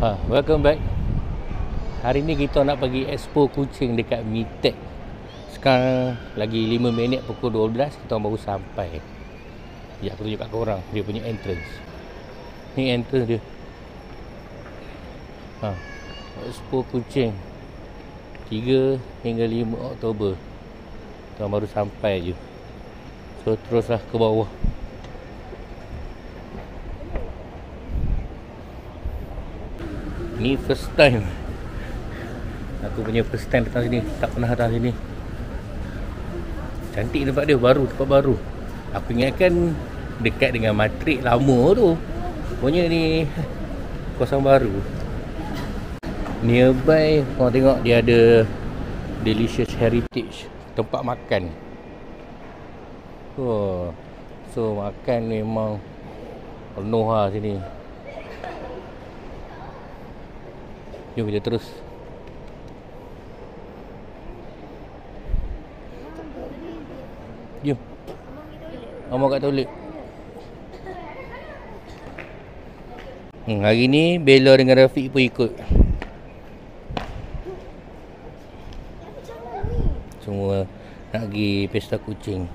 Welcome back. Hari ni kita nak pergi expo kucing dekat Mitek. Sekarang lagi 5 minit pukul 12 kita baru sampai. Ya, aku tunjuk kat korang dia punya entrance. Ni entrance dia. Expo kucing 3 hingga 5 Oktober. Kita baru sampai je. So teruslah ke bawah. Ni first time. Aku punya first time datang sini. Tak pernah datang sini. Cantik tempat dia, baru, tempat baru. Aku ingatkan dekat dengan matrik lama tu. Pokoknya ni kawasan baru. Nearby korang tengok dia ada Delicious Heritage, tempat makan. So makan memang penuh lah sini. Jom kita terus. Jom. Amor kat toilet. Hari ni Bella dengan Rafiq pun ikut. Semua nak pergi pesta kucing.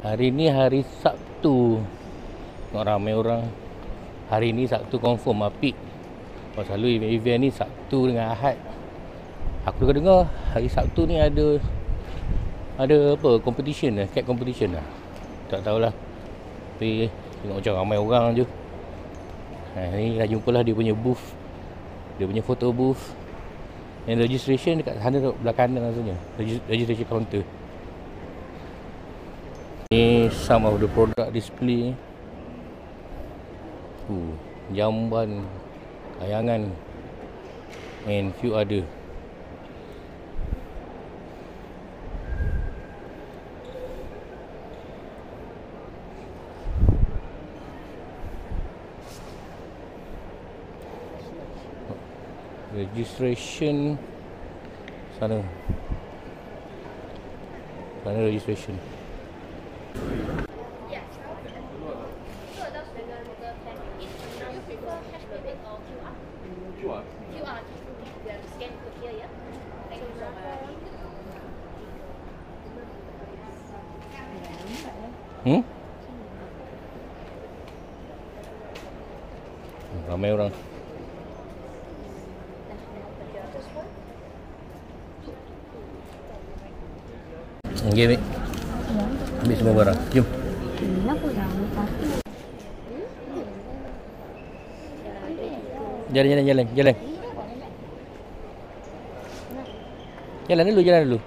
Hari ni hari Sabtu. Tengok ramai orang. Hari ni Sabtu confirm apik. Selalu event ni Sabtu dengan Ahad. Aku dengar hari Sabtu ni ada apa, competition lah, cat competition lah. Tak tahulah. Tapi tengok macam ramai orang je. Ni dah jumpalah dia punya booth. Dia punya photo booth. And registration dekat sana belah kanan rasanya. Registration counter. Ni some of the product display. Jamban, layangan and few other. Registration sana registration. Ramai orang. Okay, ambil. Ambil semua barang. Jom. Jalan. Jalan dulu.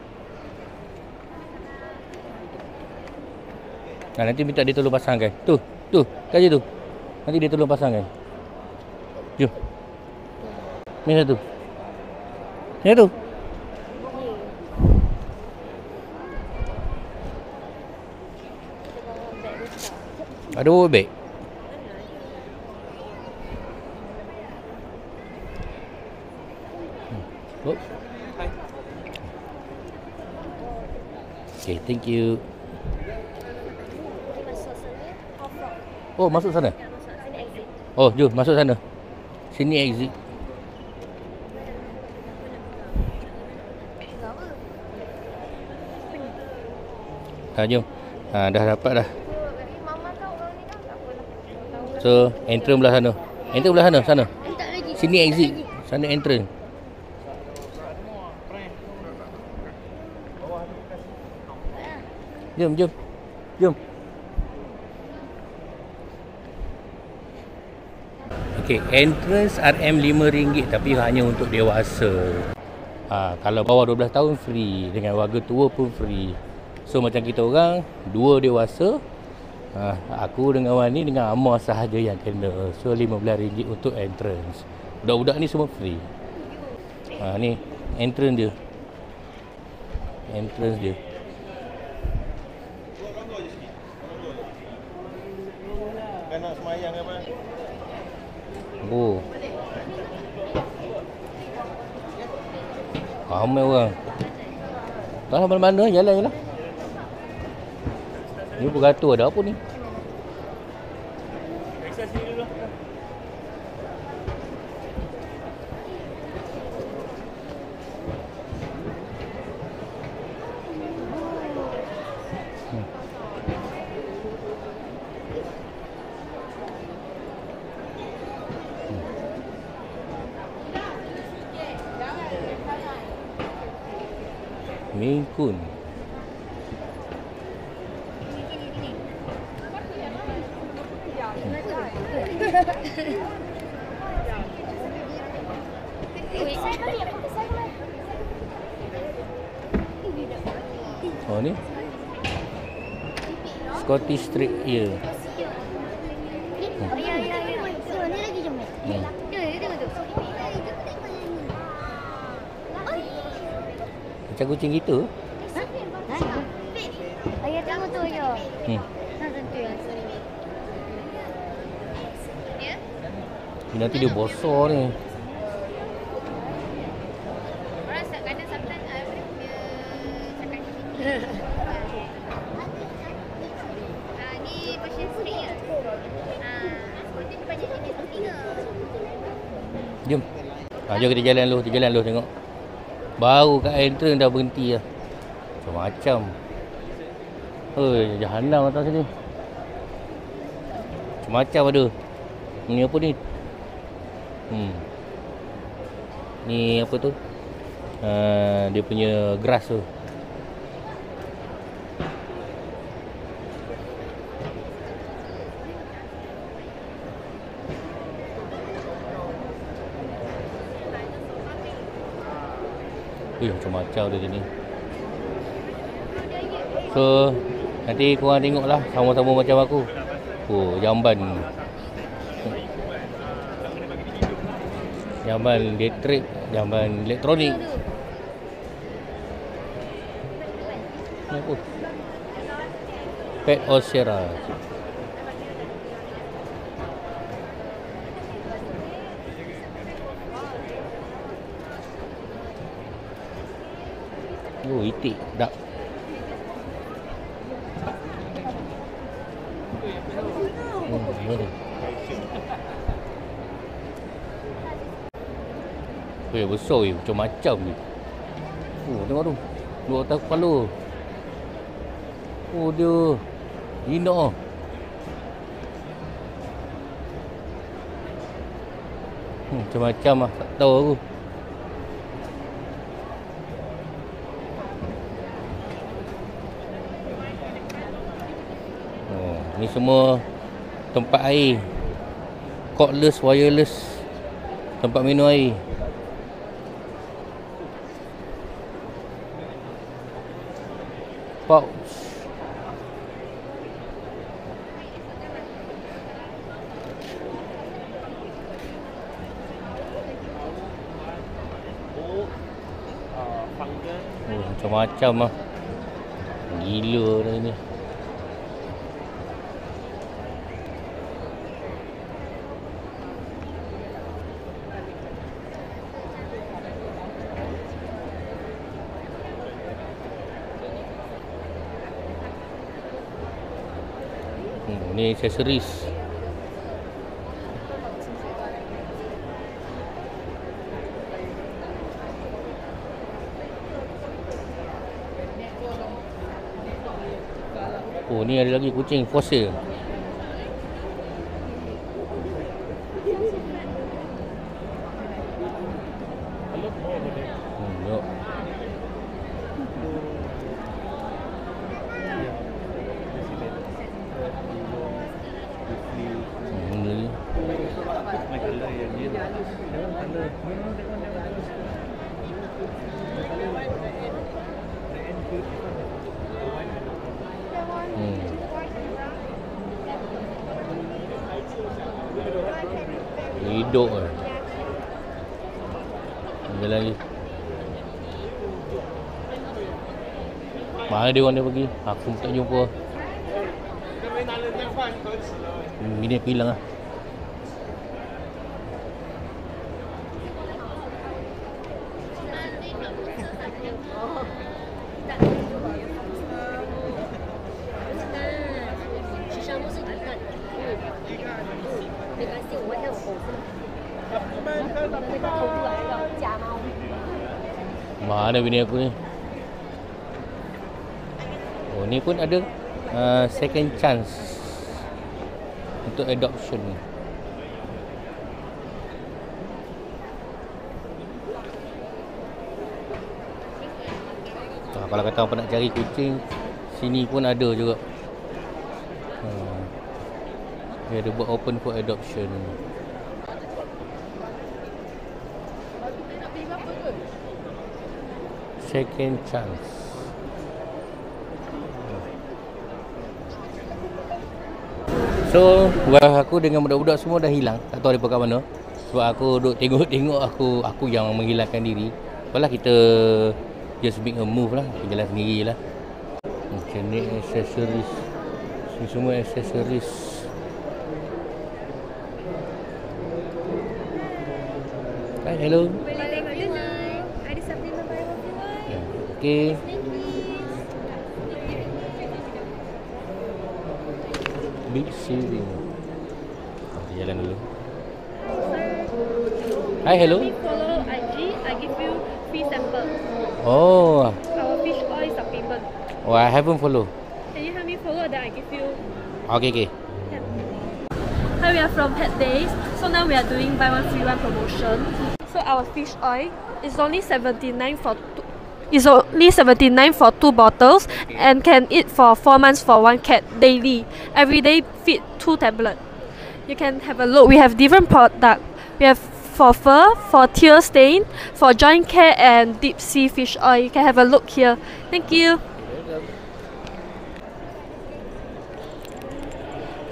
Nanti minta dia tolong pasangkan. Tu, kat situ. Nanti dia tolong pasangkan. Jom. Ni satu. Ada bawa beg? Okay, thank you. Oh, masuk sana? Oh, jom masuk sana. Sini exit. Jom. Dah dapat dah. So, entrance belah sana. Sana. Sini exit. Sana entrance. Jom. Okay, entrance RM5 tapi hanya untuk dewasa. Kalau bawah 12 tahun free, dengan warga tua pun free. So macam kita orang, 2 dewasa, aku dengan Wani dengan Amar sahaja yang kena. So RM15 untuk entrance. Budak-budak ni semua free. Ni entrance dia. Kan nak semayang apa? Ramai orang. Tak lah mana-mana, jalan je lah. Ni beratur ada apa ni? Maine Coon. Oh ni Scottish Straight Ear. Ya, ya, ya. So, ni lagi jom. Ya, tengok tu. Macam kucing gitu. Ayah tengok tu je. Tentu yang Nanti dia bosor ni. orang kadang sometimes dia cakap gini. Ni Persian Street ya. Seperti dia banyak jenis tiga. Jom. Jom kita jalan dulu, tengok. Baru kat entrance dah berhenti lah. Macam-macam. Jahanam atas sini. Macam-macam ada. Ni apa ni? Ni apa tu? Dia punya grass tu. Macam-macam dia sini. So, nanti korang tengoklah sama-sama macam aku. Jamban. Jamban elektrik, jamban elektronik. Ni apa? Pet Osera. Itik, dak. Besar je, macam-macam je. Tengok tu. Dua atas kepala. Dia jinak. Macam-macam lah, tak tahu aku. Ni semua tempat air. Cordless, wireless. Tempat minum air. Pouch. Macam-macam lah. Gila dah ni. Ni aksesoris. Ni ada lagi kucing fossil. Tengok. Hidup lah. Ada lagi. Mana dia orang dia pergi? Aku tak jumpa. Ini aku hilang lah. Mana bini aku ni? Ni pun ada second chance untuk adoption. Kalau kata apa nak cari kucing, sini pun ada juga. Dia ada buat open for adoption. Second chance. So, wife aku dengan budak-budak semua dah hilang. Tak tahu mereka kat mana. Sebab aku duduk tengok-tengok, aku yang menghilangkan diri. Apalah kita just make a move lah. Kita jalan sendiri lah. Macam ni accessories. Ni semua accessories. Hi, hello. Boleh tengok dulu. Ada supplement buy one free one. Okay. Big saving. Kita jalan dulu. Hi, hello. If you follow IG, I give you free sample. Oh, Our fish oil supplement. oh, I haven't follow. Can you help me follow? Then I give you. Okay. Hi, we are from Pet Days. So now we are doing buy one free one promotion. So our fish oil is only 79 for two. Is only 79 for 2 bottles and can eat for 4 months for 1 cat daily. Every day feed 2 tablets. You can have a look. We have different product. We have for fur, for tear stain, for joint care and deep sea fish oil. You can have a look here. Thank you.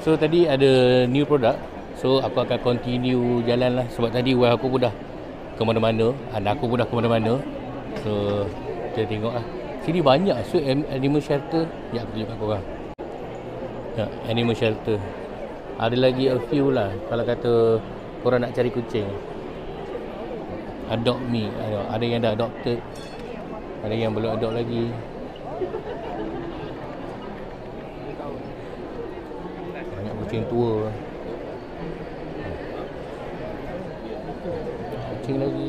So tadi ada new product. So aku akan continue jalan lah. Sebab tadi wife aku pun dah ke mana-mana, anak aku pun dah ke mana-mana. So kita tengok lah. Sini banyak. So animal shelter. Ya, aku tunjukkan korang. Ya, animal shelter. Ada lagi a few lah. Kalau kata korang nak cari kucing, adopt me. Ada yang dah adopted, ada yang belum adopt lagi. Banyak kucing tua. Kucing lagi.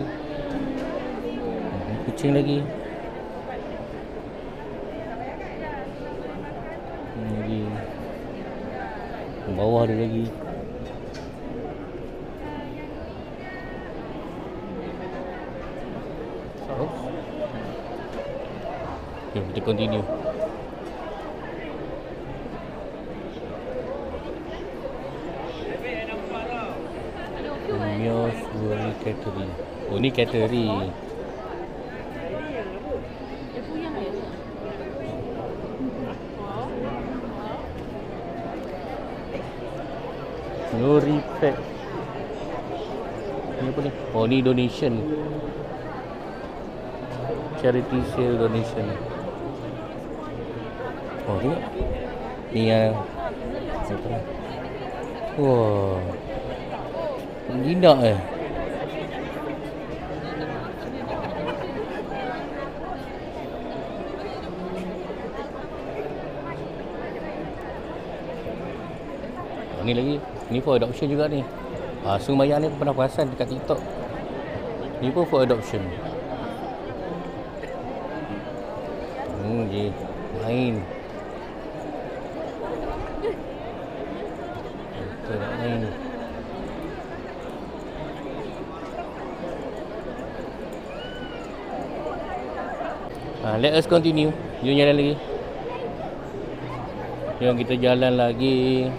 Kucing lagi. Lagi. Bawah ada lagi. Oh. Jom kita continue. Mios World Cattery. Oh, ni cattery. Nuri Pet. Ni apa ni? Oh, ni donation. Charity sale donation. Oh, tengok. Ni yang wah. Jinak eh. Oh, ni lagi. Ni for adoption juga ni. Sumayang ni pernah perasan dekat TikTok. Ni pun for adoption. Je main. Kita nak main. Let us continue. Jom jalan lagi. Jom kita jalan lagi.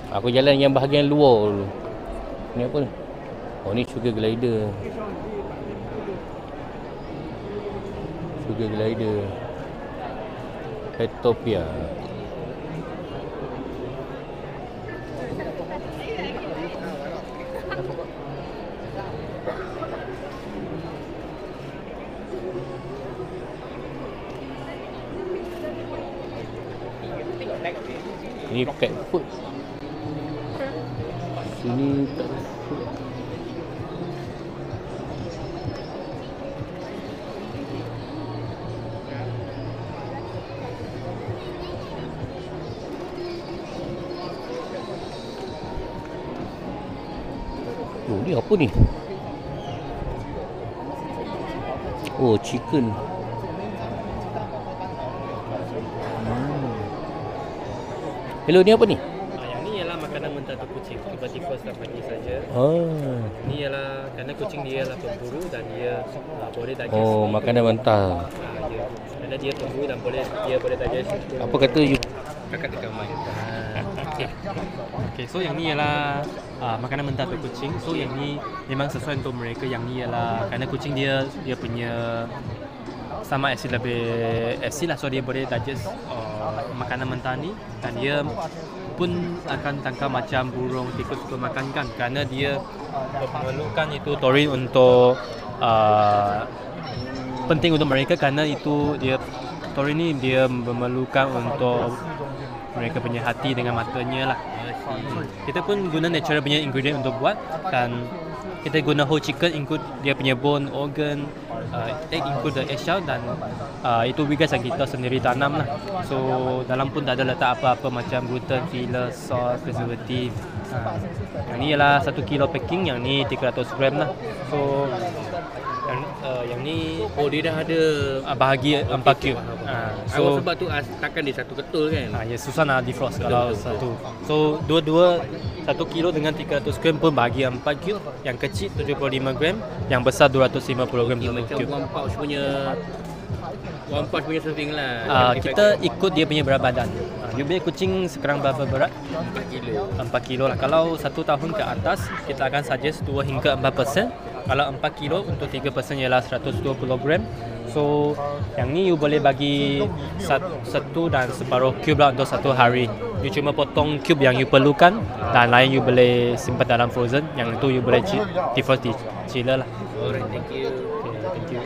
Aku jalan yang bahagian luar dulu. Ni apa ni? Oh, ni sugar glider. Sugar glider. Petopia. Ni pet food. Sini pet food. Oh, ni apa ni? Oh, chicken. Hello, ni apa ni? Yang ni ialah makanan mentah untuk kucing. Tiba-tiba setiap pagi saja. Oh. Ni ialah kerana kucing dia ialah pemburu dan dia boleh digest. Oh, makanan mentah. Ya. Dan Karena dia tunggu dan dia boleh digest. Apa kata you? Kakak dekat mic. Okay, so yang ni ialah makanan mentah untuk kucing. So yang ni memang sesuai untuk mereka. Yang ni ialah kerana kucing dia punya sama asid lebih asid lah, so dia boleh digest makanan mentah ni, dan dia pun akan tangkap macam burung, tikus untuk makan kan, kerana dia memerlukan itu taurine untuk penting untuk mereka, kerana itu dia taurine ni dia memerlukan untuk mereka punya hati dengan matanya lah. Kita pun guna natural punya ingredient untuk buat, dan kita guna whole chicken, include dia punya bone, organ, egg, include the eggshell, dan itu bigas yang kita sendiri tanam lah. So dalam pun tak ada letak apa-apa macam gluten, filler, sauce, preservative. Yang ni ialah 1 kilo packing, yang ni 300 gram lah. So yang ni dia dah ada bahagi 4 cube. so sebab tu takkan dia satu ketul kan. Ya, susah nak defrost kalau satu. So dua-dua 1 kilo dengan 300 gram pun bahagi 4 cube. Yang kecil 75 gram, yang besar 250 gram Dia satu macam cube. one pouch punya serving lah. Kita ikut dia punya berat badan. You punya kucing sekarang berapa berat? 4 kilo lah. Kalau 1 tahun ke atas, kita akan suggest 2 hingga 4%. Kalau 4 kilo untuk 3% ialah 120 gram. So yang ni you boleh bagi satu dan separuh cube lah untuk satu hari. You cuma potong cube yang you perlukan, dan lain you boleh simpan dalam frozen. Yang itu you boleh defrost di chiller lah. Alright, thank you. Okay, thank you.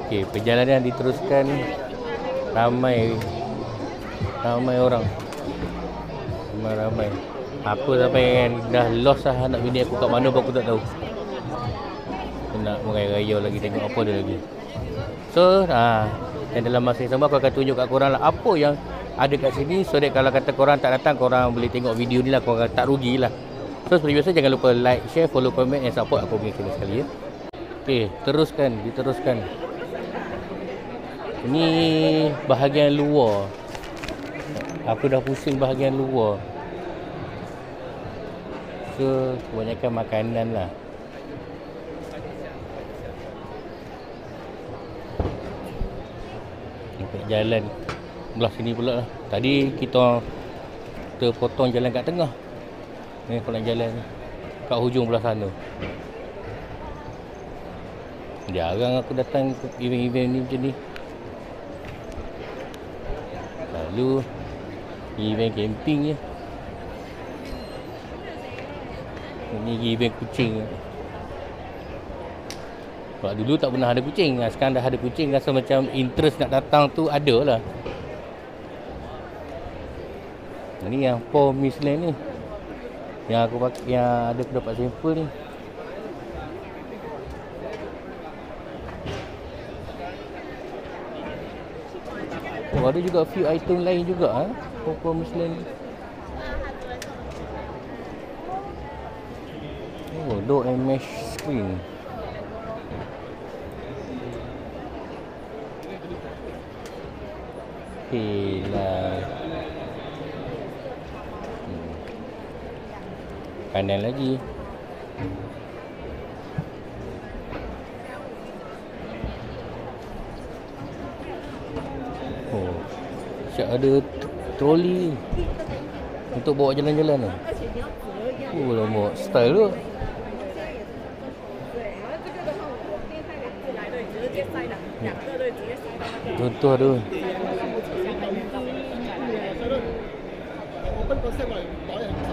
Okay, perjalanan diteruskan. Ramai orang. Ramai. Apa sampai kan dah lost lah anak bini aku kat mana pun aku tak tahu. Aku nak meraya-raya lagi, tengok apa dia lagi. So, dan dalam masa yang sama aku akan tunjuk kat korang lah apa yang ada kat sini, so that kalau kata korang tak datang, korang boleh tengok video ni lah, korang tak rugi lah. So seperti biasa, jangan lupa like, share, follow, comment and support aku punya channel sekali ya. Okay, diteruskan. Ini bahagian luar. Aku dah pusing bahagian luar. So kebanyakan makanan lah. Nampak jalan belah sini pula lah. Tadi kita terpotong jalan kat tengah. Ni aku nak jalan kat hujung belah sana. Jarang aku datang ke event-event ni macam ni. Lalu event camping je. Ini event kucing. Sebab dulu tak pernah ada kucing. Sekarang dah ada kucing, rasa macam interest nak datang tu ada lah. Ini yang Paul Michelin ni, yang aku pakai, yang ada aku dapat sampel ni. Oh, ada juga few item lain juga Paul Michelin ni. Oh, door and mesh screen. Okay lah. Kanan lagi. Oh, siap ada troli untuk bawa jalan-jalan tu. Oh, lama style tu. Contoh tu.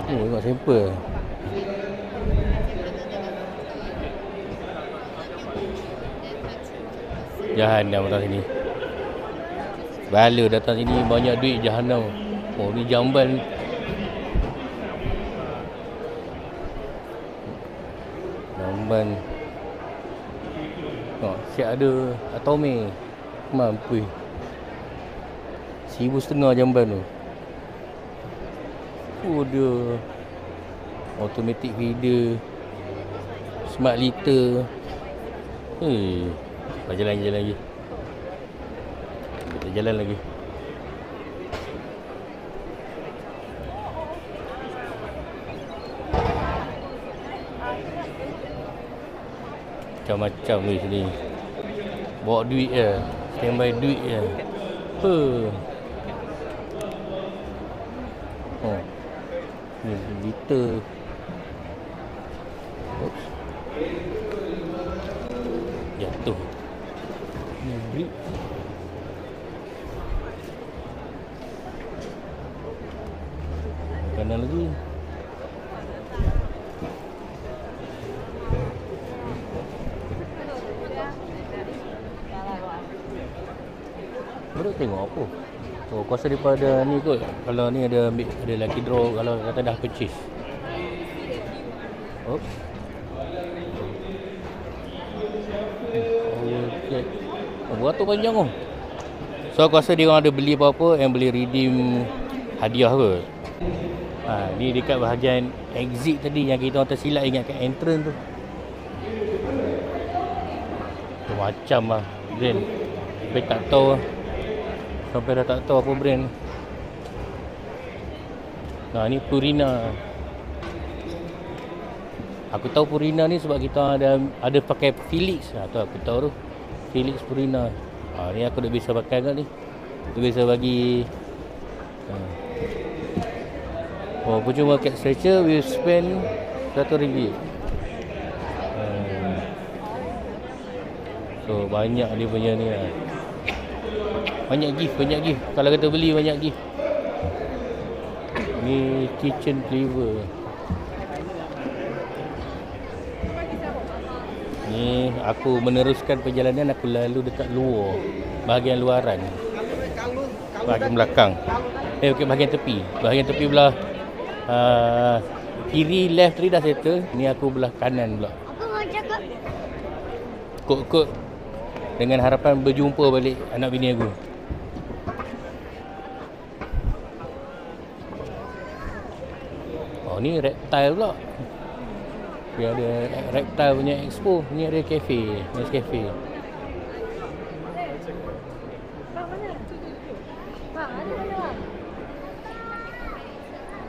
Oh, tengok sampel. Jahanam datang sini. Bala datang sini banyak duit jahanam. Oh, ni jamban. Jamban. Oh, siap ada Atome. Mampu. 1,500 jamban tu. Oh, dia automatic feeder, smart litter. Jalan lagi. Kita jalan lagi. Macam-macam ni sini. Bawa duit je. Standby duit je. Oh. Ni liter. Oops. Jatuh. Ni duit. Kanan lagi. Baru tengok apa. Oh, kuasa daripada ni kot. Kalau ni ada ambil, ada lucky draw kalau kata dah purchase. Oh. Okay. Oh, beratur panjang tu. So aku rasa dia orang ada beli apa-apa yang boleh redeem hadiah kot. Ni dekat bahagian exit tadi yang kita orang tersilap ingat kat entrance tu. Macam lah brand. Sampai tak tahu lah. Sampai dah tak tahu apa brand. Ni Purina. Aku tahu Purina ni sebab kita ada pakai Philips. Tu aku tahu tu. Philips Purina. Ni aku dah biasa pakai kat ni. Tu biasa bagi percuma cat stretcher we spend RM100. So banyak dia punya ni lah. Banyak gift. Kalau kita beli banyak gift. Ni kitchen cleaver. Ni aku meneruskan perjalanan, aku lalu dekat luar, bahagian luaran. Bahagian belakang. Bahagian tepi. Bahagian tepi belah kiri left tadi dah settle. Ni aku belah kanan pula. Apa mau cakap? Kok dengan harapan berjumpa balik anak bini aku. Oh, ni reptile pula. Dia ada reptile punya expo. Ni ada cafe, Nescafe.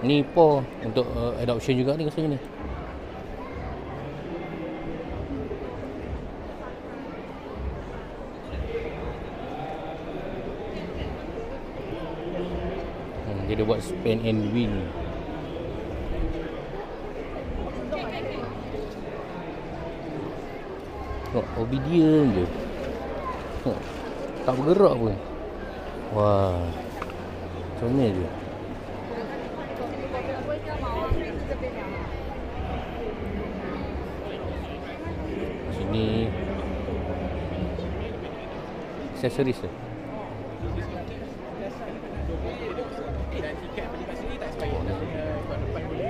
Ni po untuk adoption juga ni rasanya ni. Dia ada buat spin and win. Obedient je. Tak bergerak pun. Wah. Comel je. Sini aksesoris tu.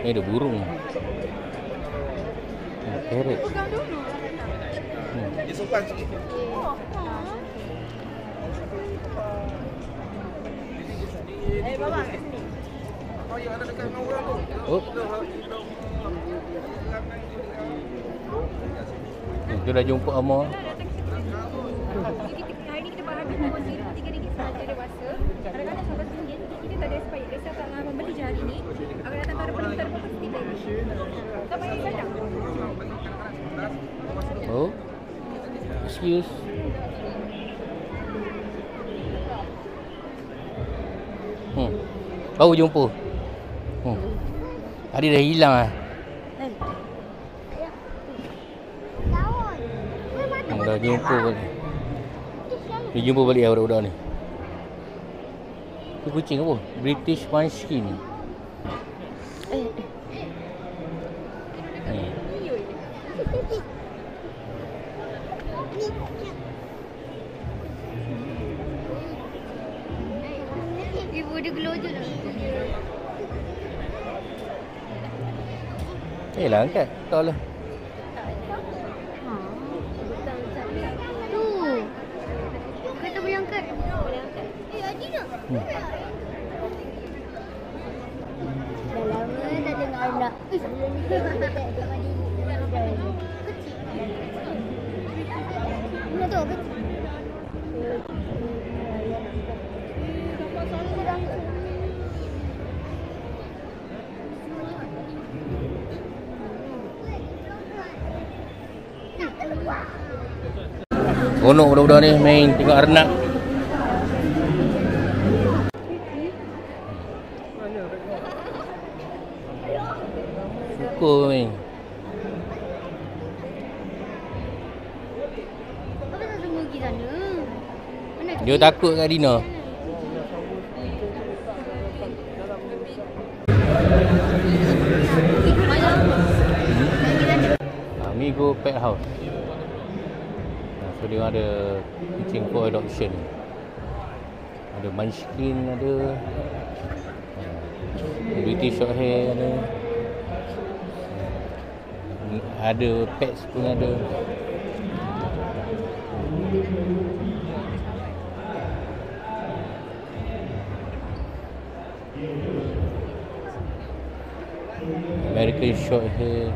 Ni ada burung. Parrot. Dia sopan sikit. Baba kat sini. Oh, yang ada dekat dengan orang tu. Oh. Kita dah jumpa Amar. Hari ni kita faham bahawa RM3 sahaja dewasa. Kadang-kadang sampai RM1 kita tak ada expired. Biasa tak membeli je hari ni. Akan datang pada penutup pasti beli. Tak payah sadar. Oh. Excuse. Baru jumpa. Tadi dah hilang lah. Dah jumpa balik. Dia jumpa balik lah budak-budak ni. Itu kucing apa? British Munchkin. Ibu dia glow je lah. Lah angkat. Tak lah. Tu. Kata boleh angkat. Boleh angkat. Adi tak? Dah lama tak tengok anak. Kecil. Mana tu kecil? Seronok budak-budak ni main tengok arnab. Suka main. Apa tak semua pergi sana? Mana Dia takut kat Dina. Amigo Pet House. So dia ada kucing for adoption. Ada Munchkin ada. British Shorthair ada. Ada pets pun ada. American Shorthair.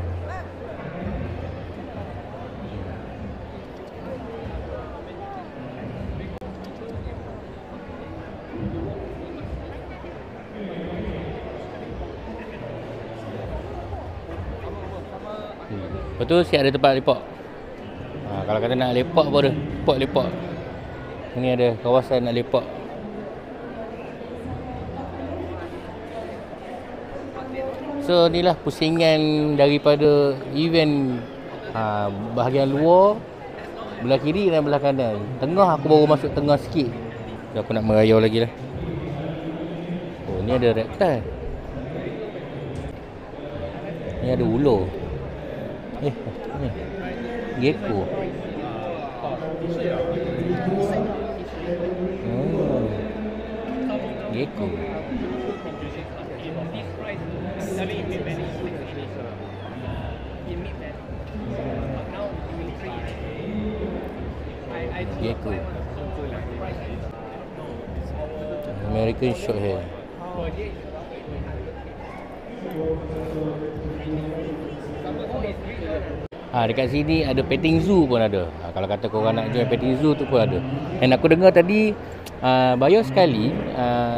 Lepas tu siap ada tempat lepak. Kalau kata nak lepak pun ada spot lepak. Ini ada kawasan nak lepak. So inilah pusingan daripada event bahagian luar, belah kiri dan belah kanan. Tengah aku baru masuk tengah sikit. So, aku nak merayau lagi lah. Oh ni ada reptile. Ni ada ular. Ni gecko. Gecko. Gecko. American Shorthair. Dekat sini ada petting zoo pun ada. Kalau kata korang nak join petting zoo tu pun ada. Dan aku dengar tadi bayar sekali,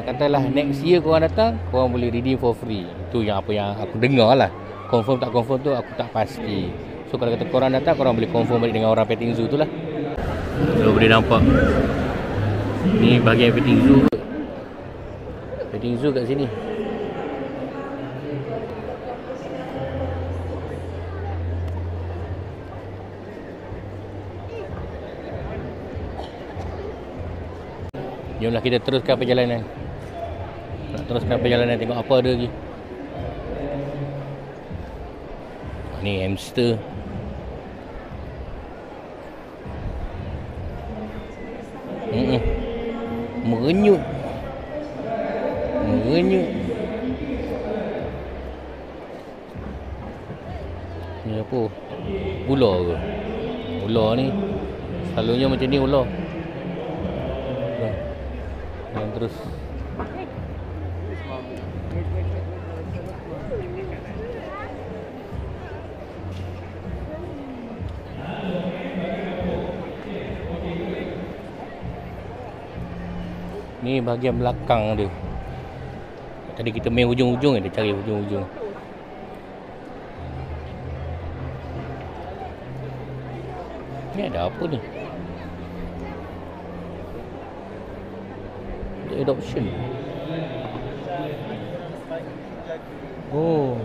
katalah next year korang datang, korang boleh redeem for free. Itu yang apa yang aku dengar lah. Confirm tak confirm tu aku tak pasti. So kalau kata korang datang, korang boleh confirm balik dengan orang petting zoo tu lah. So boleh nampak ni bahagian petting zoo. Petting zoo kat sini. Jomlah kita teruskan perjalanan. Nak teruskan perjalanan, tengok apa ada lagi. Ni hamster. Merenyut. Merenyut. Ni apa? Ular ke? Ular ni selalunya macam ni ular. Dan terus ni bahagian belakang dia. Tadi kita main hujung-hujung, dia cari hujung-hujung. Ni ada apa ni? Adoption. Oh.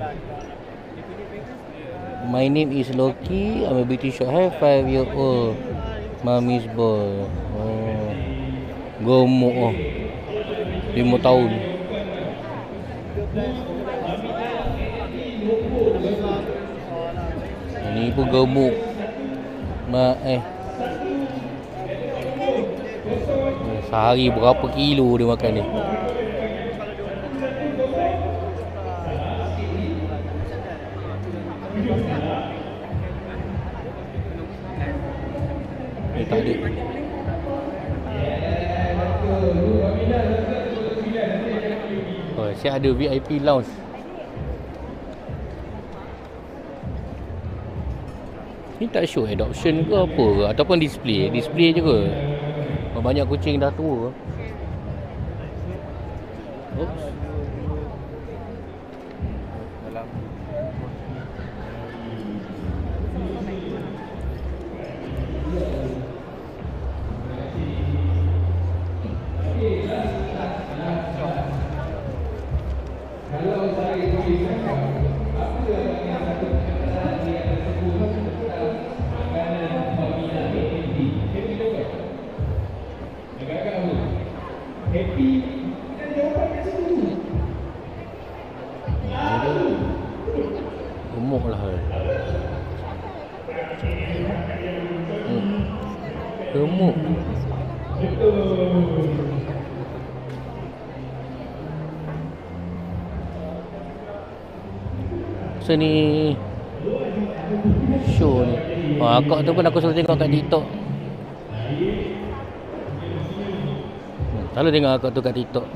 My name is Loki. I'm a British Shorthair, 5-year-old. Mommy's boy. Oh. Gemuk oh. 5 tahun. Ini pun gemuk. Sehari berapa kilo dia makan ni? Ni tak ada. Oh, siap ada VIP lounge. Ni tak show adoption ke apa ke? Ataupun display? Display je ke? Banyak kucing dah tua. Oops. Gemuk. So ni show ni. Akak tu pun aku selalu tengok kat TikTok. Selalu tengok akak tu kat TikTok.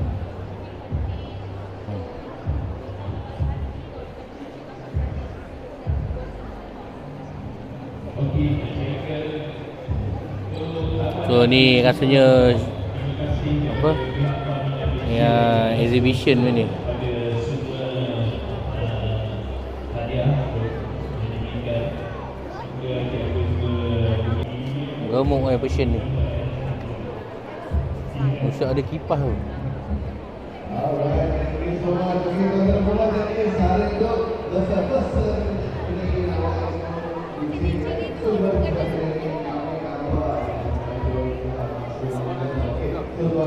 So ni rasanya apa? Ya, exhibition ni. Gemuk yang Persian ni. Mesti ada kipas tu.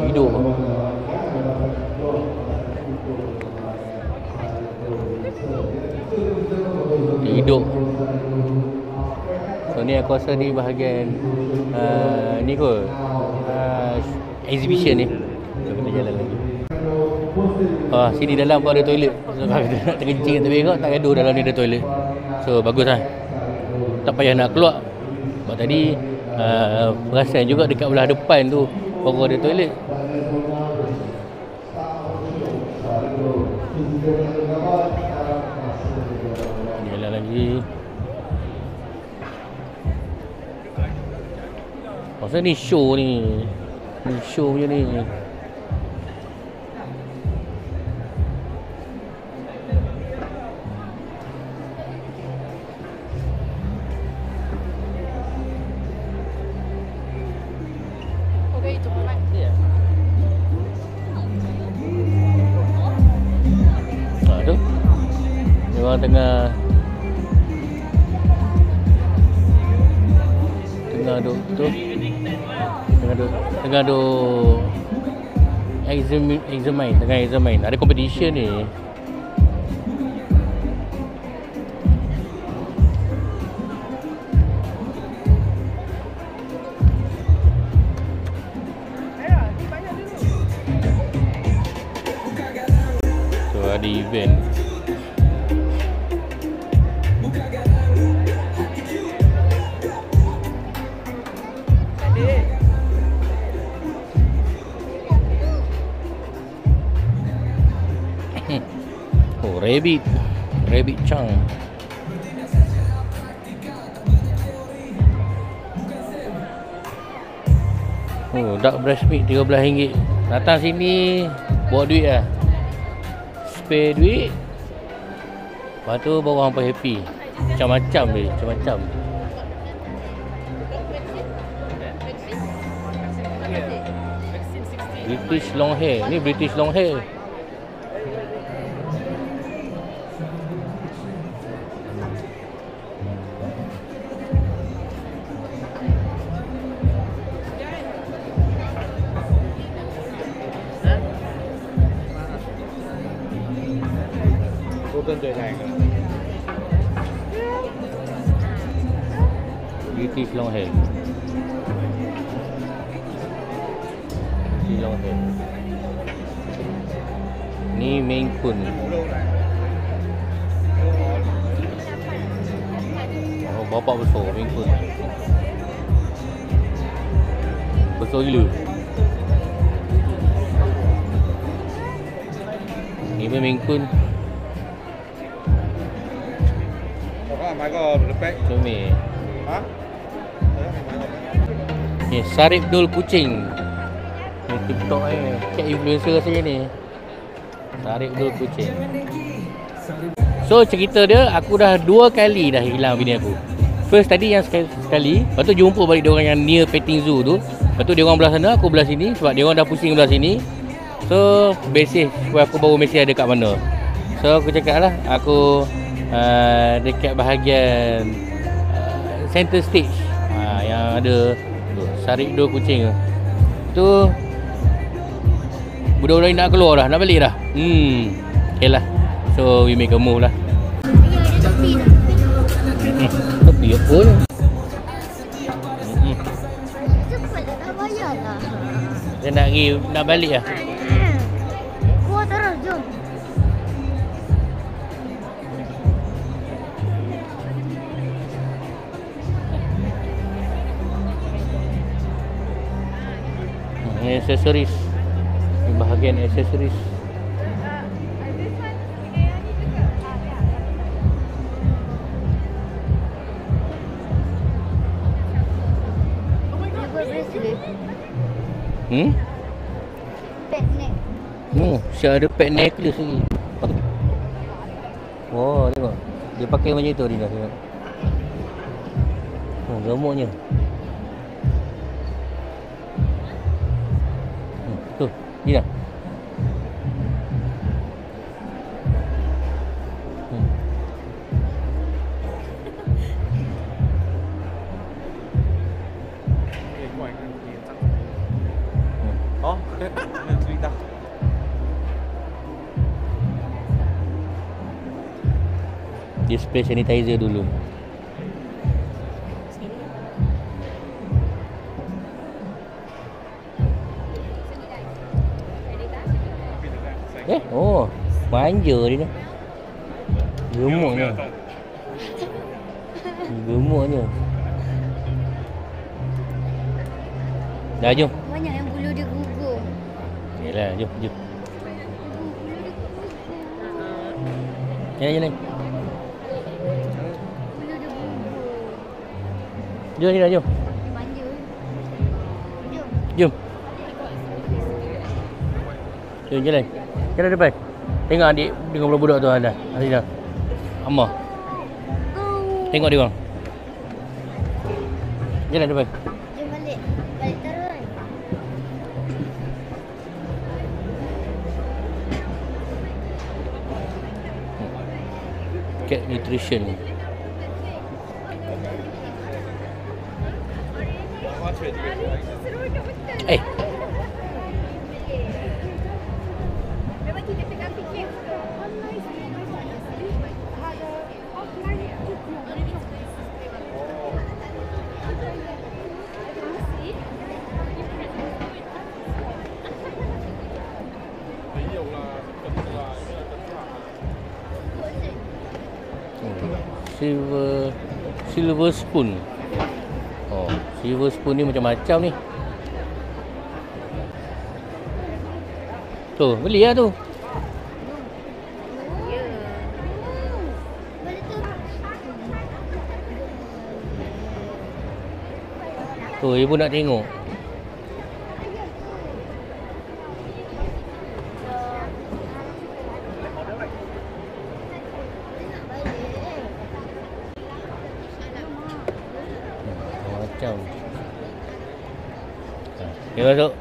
Tidur. Tidur. So ni aku rasa ni bahagian ni kot exhibition ni. Kita jalan lagi. Sini dalam pun ada toilet. So kalau kita nak terkencing atau berak, tak gaduh dalam ni ada toilet. So bagus lah. Tak payah nak keluar. Sebab tadi perasan juga dekat belah depan tu baru ada toilet. Jalan lagi. Pasal ni show ni. Ni show punya ni. Tu. Dia orang tengah duk tu. Tengah duk examine. Ada competition ni. So ada event. Oh, rabbit chunk. Oh, dark breast meat RM13. Datang sini bawa duit lah. Spare duit. Lepas tu baru hampa happy. Macam-macam dia, macam-macam. British long hair. Ni British long hair. British long hair. British long hair. Ni Maine Coon. Oh, bapak besar Maine Coon. Besar gila. Ni pun Maine Coon. Mai có được bách. Comel. Hả? Ni Sarip Dul Kucing. Ni TikTok cat influencer saja ni. Sarip Dul Kucing. So cerita dia, aku dah 2 kali dah hilang bini aku. First tadi yang sekali, lepas tu jumpa balik dia orang yang near petting zoo tu. Lepas tu dia orang belah sana, aku belah sini sebab dia orang dah pusing belah sini. So basic aku baru mesti ada kat mana. So aku cakap lah, aku dekat bahagian center stage yang ada Sarip Dul Kucing tu. Budak-budak ni nak keluar dah, nak balik dah. Okay lah. So we make a move lah. Tepi apa ni? Kita nak pergi, nak balik lah. Keluar terus, jom. Ini aksesoris. Ini bahagian aksesoris. Pet neck. Siap ada pet necklace lagi. Oh, tengok. Dia pakai macam tu Dina, tengok. Oh, gemuknya. Tu, Dina. Oh, 没有注意到。 Dia spray sanitizer dulu. Oh, manja dia. Gemuknya. Gemuknya. Dah, jom. Banyak yang bulu dia gugur. Yalah, jom, jom. Jalan, jalan. Bulu dia gugur. Jom, Nina, jom. Manja. Jom. Jom. Jom, jalan. Jalan depan. Tengok adik dengan budak-budak tu ada. Alina. Amma. Tengok dia orang. Jalan depan. Jom balik. Balik terus. Cat nutrition. Eh, Memang kita tengah fikir online ada offline. silver spoon. Oh, silver spoon ni macam-macam ni. Tu, beli lah tu. Tu, ibu nak tengok. Macam. Okay, masuk.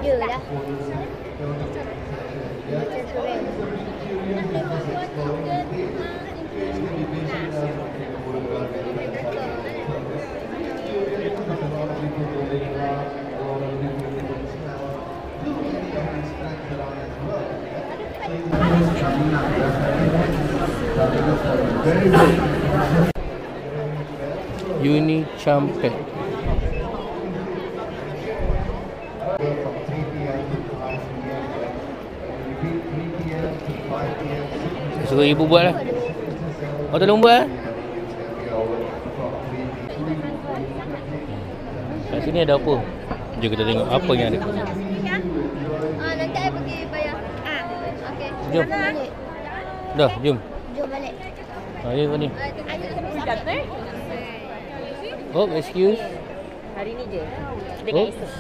Ada dah. Macam surel. Uni Champet. Suruh ibu buat lah. Oh, tolong buat lah. Kat sini ada apa? Jom kita tengok apa yang ada. Nanti saya pergi bayar. Okey. Jom. Dah, jom. Jom balik. Ayo ni. Oh, excuse. Hari ni je. Dengan esok.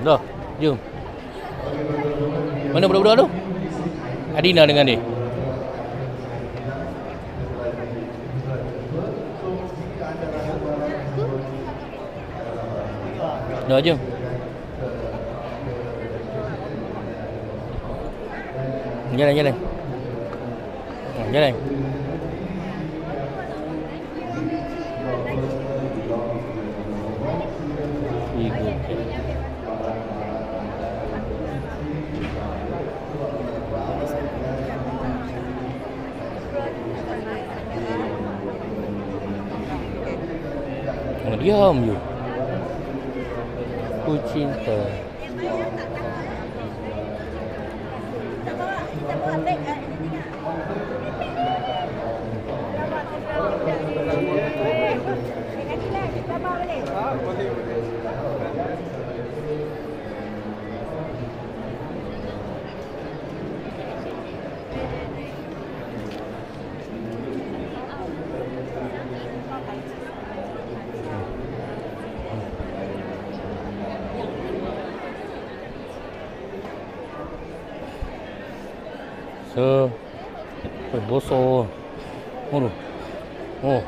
Dah, jom. Mana budak-budak tu? Adina dengan dia. Dah, jom. Jalan. Jalan. Ibu. Diam je. Ku cinta. So, bosok. Oh.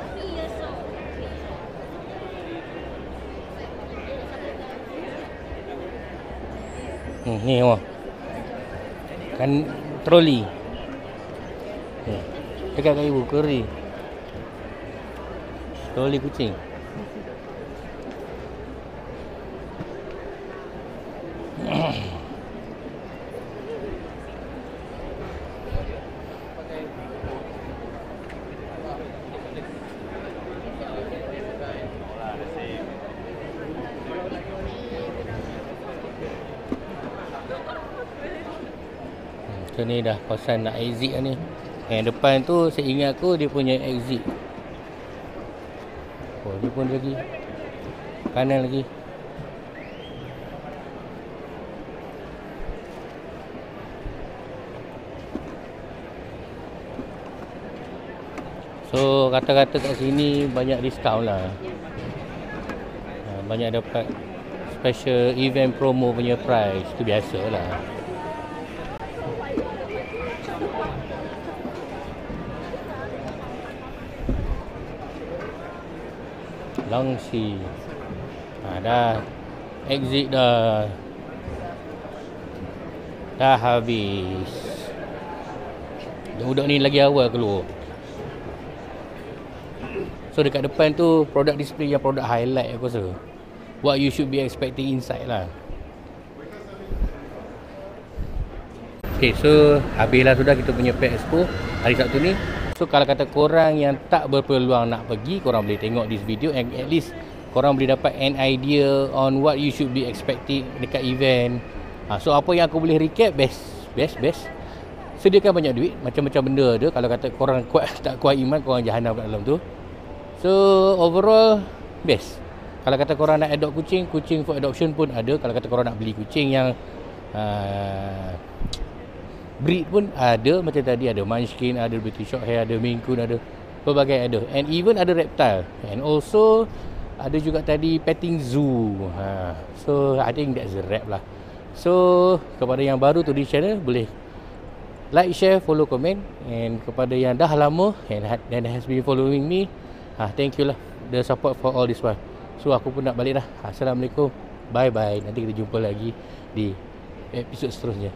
Ni awak. Kan troli. Dekat kat ibu keri. Troli kucing. So ni dah kawasan nak exit lah ni. Yang depan tu saya ingat aku dia punya exit. Oh dia pun lagi kanan lagi. So kata-kata kat sini banyak diskaun lah. Banyak dapat special event promo punya price. Itu biasa lah. Langsi. Dah exit dah. Dah habis. Budak ni lagi awal keluar. So dekat depan tu product display yang product highlight aku rasa. What you should be expecting inside lah. Okay, so habislah sudah kita punya Pet Expo hari Sabtu ni. So kalau kata korang yang tak berpeluang nak pergi, korang boleh tengok this video and at least korang boleh dapat an idea on what you should be expecting dekat event. So apa yang aku boleh recap, best. Sediakan banyak duit, macam-macam benda ada. Kalau kata korang tak kuat iman, korang jahanam kat dalam tu. So overall best. Kalau kata korang nak adopt kucing for adoption pun ada. Kalau kata korang nak beli kucing yang breed pun ada. Macam tadi ada Munchkin, ada British Shorthair, ada Maine Coon, ada pelbagai ada. And even ada reptile. And also ada juga tadi petting zoo. So I think that's a wrap lah. So kepada yang baru to this channel, boleh like, share, follow, comment. And kepada yang dah lama and has been following me, thank you lah the support for all this while. So aku pun nak balik dah. Assalamualaikum. Bye bye. Nanti kita jumpa lagi di episod seterusnya.